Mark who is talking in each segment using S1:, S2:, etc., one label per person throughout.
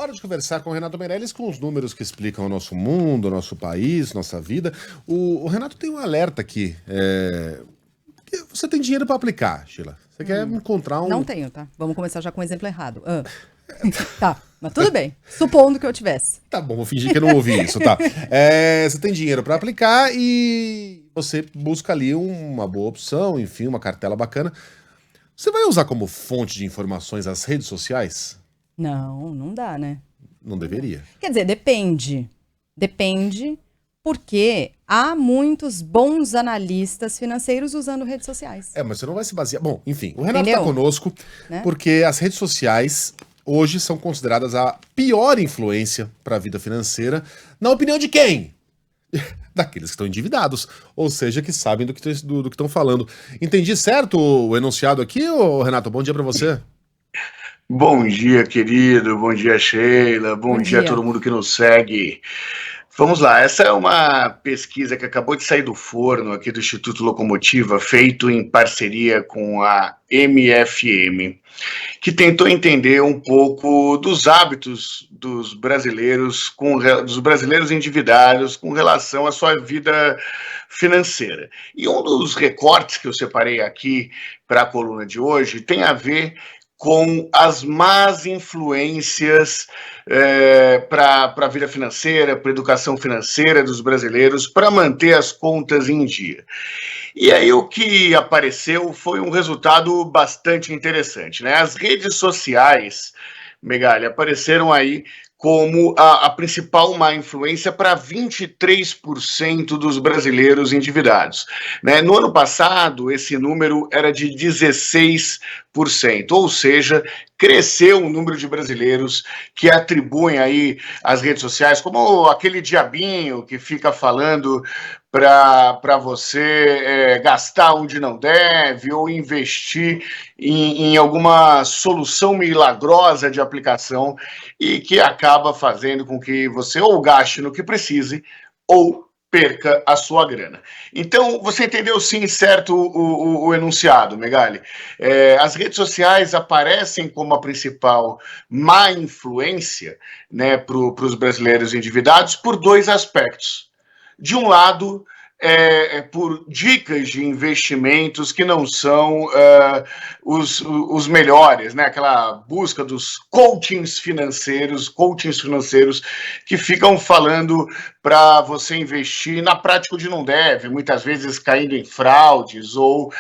S1: Hora de conversar com o Renato Meirelles com os números que explicam o nosso mundo, o nosso país, nossa vida. O Renato tem um alerta aqui. Você tem dinheiro para aplicar, Sheila. Você quer encontrar um...
S2: Não tenho, tá? Vamos começar já com um exemplo errado. Tá, mas tudo bem. Supondo que eu tivesse.
S1: Tá bom, vou fingir que eu não ouvi isso, tá? Você tem dinheiro para aplicar e você busca ali uma boa opção, enfim, uma cartela bacana. Você vai usar como fonte de informações as redes sociais?
S2: Não dá, né?
S1: Não deveria.
S2: Quer dizer, depende. Depende, porque há muitos bons analistas financeiros usando redes sociais.
S1: Mas você não vai se basear... Bom, enfim, o Renato
S2: Entendeu?
S1: tá conosco,
S2: Né?
S1: porque as redes sociais hoje são consideradas a pior influência para a vida financeira, na opinião de quem? Daqueles que estão endividados, ou seja, que sabem do que estão falando. Entendi certo o enunciado aqui, ô Renato? Bom dia para você.
S3: Bom dia, querido. Bom dia, Sheila. Bom dia a todo mundo que nos segue. Vamos lá, essa é uma pesquisa que acabou de sair do forno aqui do Instituto Locomotiva, feito em parceria com a MFM, que tentou entender um pouco dos hábitos dos brasileiros endividados com relação à sua vida financeira. E um dos recortes que eu separei aqui para a coluna de hoje tem a ver com as más influências para a vida financeira, para a educação financeira dos brasileiros, para manter as contas em dia. E aí o que apareceu foi um resultado bastante interessante, né? As redes sociais, Megali, apareceram aí como a principal má influência para 23% dos brasileiros endividados, né? No ano passado, esse número era de 16%, ou seja, cresceu o número de brasileiros que atribuem aí as redes sociais como aquele diabinho que fica falando para você gastar onde não deve ou investir em alguma solução milagrosa de aplicação e que acaba fazendo com que você ou gaste no que precise ou perca a sua grana. Então, você entendeu sim certo o enunciado, Megali? As redes sociais aparecem como a principal má influência, né, para os brasileiros endividados por dois aspectos. De um lado, por dicas de investimentos que não são os melhores, né? Aquela busca dos coachings financeiros que ficam falando para você investir na prática onde não deve, muitas vezes caindo em fraudes ou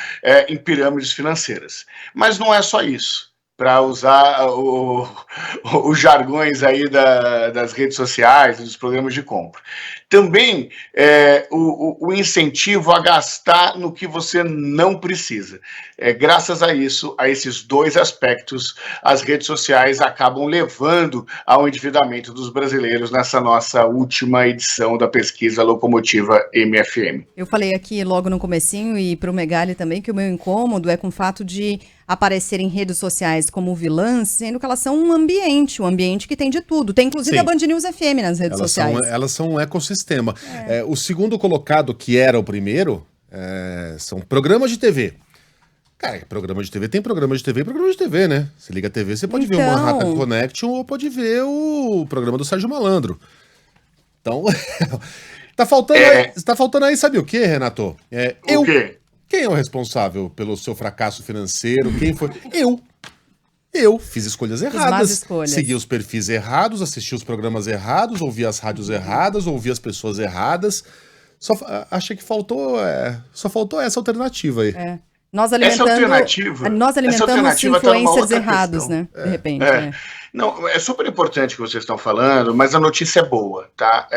S3: em pirâmides financeiras. Mas não é só isso. Para usar os jargões aí das redes sociais, dos programas de compra. Também o incentivo a gastar no que você não precisa. Graças a isso, a esses dois aspectos, as redes sociais acabam levando ao endividamento dos brasileiros nessa nossa última edição da pesquisa Locomotiva MFM.
S2: Eu falei aqui logo no comecinho e para o Megali também que o meu incômodo é com o fato de aparecer em redes sociais como vilãs, sendo que elas são um ambiente que tem de tudo. Tem inclusive
S1: Sim.
S2: a Band News FM nas redes sociais.
S1: Elas são um ecossistema. O segundo colocado, que era o primeiro, são programas de TV. Cara, programa de TV tem programa de TV e programa de TV, né? Você liga a TV, você pode ver o Manhattan Connection ou pode ver o programa do Sérgio Malandro. Então, tá faltando aí, sabe o quê, Renato?
S3: O quê?
S1: Quem é o responsável pelo seu fracasso financeiro? Quem foi? Eu fiz escolhas erradas, segui os perfis errados, assisti os programas errados, ouvi as rádios erradas, ouvi as pessoas erradas. Achei que só faltou essa alternativa aí.
S2: Nós alimentamos influências erradas, né? De repente.
S3: Não, é super importante o que vocês estão falando, mas a notícia é boa, tá?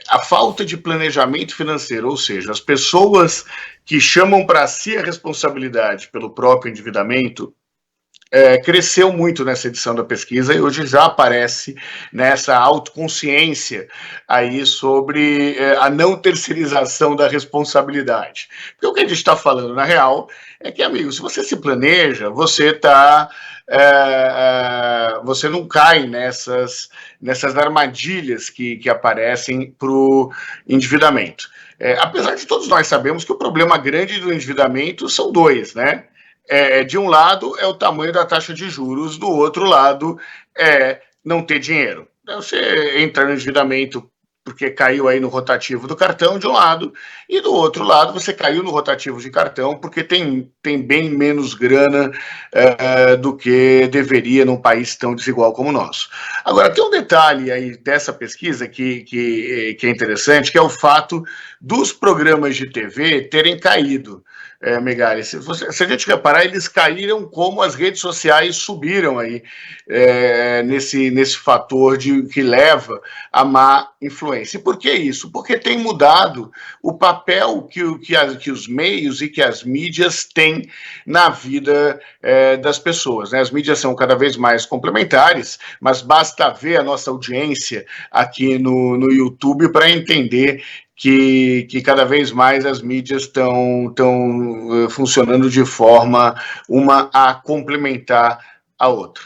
S3: A falta de planejamento financeiro, ou seja, as pessoas que chamam para si a responsabilidade pelo próprio endividamento, cresceu muito nessa edição da pesquisa e hoje já aparece nessa autoconsciência aí sobre a não terceirização da responsabilidade. Porque o que a gente está falando, na real, é que, amigo, se você se planeja, você você não cai nessas armadilhas que aparecem para o endividamento. Apesar de todos nós sabemos que o problema grande do endividamento são dois, né? De um lado é o tamanho da taxa de juros, do outro lado é não ter dinheiro. Então, você entra no endividamento porque caiu aí no rotativo do cartão de um lado, e do outro lado você caiu no rotativo de cartão porque tem bem menos grana do que deveria num país tão desigual como o nosso. Agora, tem um detalhe aí dessa pesquisa que é interessante, que é o fato dos programas de TV terem caído. Megali, se a gente reparar, eles caíram como as redes sociais subiram aí nesse fator que leva a má influência. E por que isso? Porque tem mudado o papel que os meios e que as mídias têm na vida das pessoas, né? As mídias são cada vez mais complementares, mas basta ver a nossa audiência aqui no YouTube para entender que cada vez mais as mídias estão funcionando de forma uma a complementar a outra.